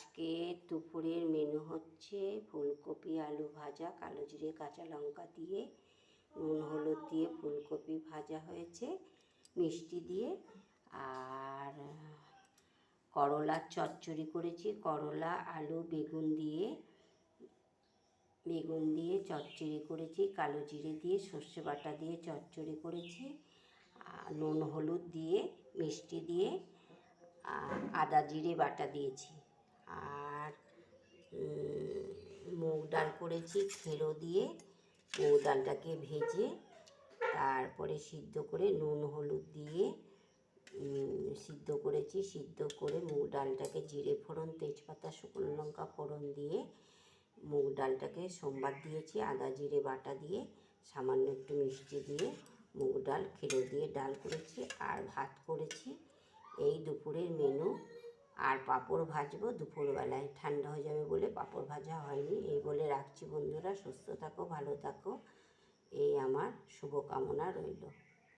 আজকে দুপুরের মেনু হচ্ছে ফুলকপি আলু ভাজা, কালো জিরে কাঁচা লঙ্কা দিয়ে, নুন হলুদ দিয়ে ফুলকপি ভাজা হয়েছে মিষ্টি দিয়ে। আর করলার চচ্চড়ি করেছি, করলা আলু বেগুন দিয়ে চচ্চড়ি করেছি, কালো জিরে দিয়ে সর্ষে বাটা দিয়ে চচ্চড়ি করেছি, নুন হলুদ দিয়ে মিষ্টি দিয়ে আদা জিরে বাটা দিয়েছি। আর মুগ ডাল করেছি খেরো দিয়ে, মুগ ডালটাকে ভেজে তারপরে সিদ্ধ করে নুন হলুদ দিয়ে সিদ্ধ করেছি। সিদ্ধ করে মুগ ডালটাকে জিরে ফোড়ন, তেজপাতা, শুকনো লঙ্কা ফোড়ন দিয়ে মুগ ডালটাকে সোমবার দিয়েছি, আদা জিরে বাটা দিয়ে সামান্য একটু মিষ্টি দিয়ে মুগ ডাল খেরো দিয়ে ডাল করেছি। আর ভাত করেছি। এই দুপুরের মেনু। আর পাঁপড় ভাজবো দুপুরবেলায়, ঠান্ডা হয়ে যাবে বলে পাঁপড় ভাজা হয়নি। এই বলে রাখছি বন্ধুরা, সুস্থ থাকো, ভালো থাকো, এই আমার শুভকামনা রইল।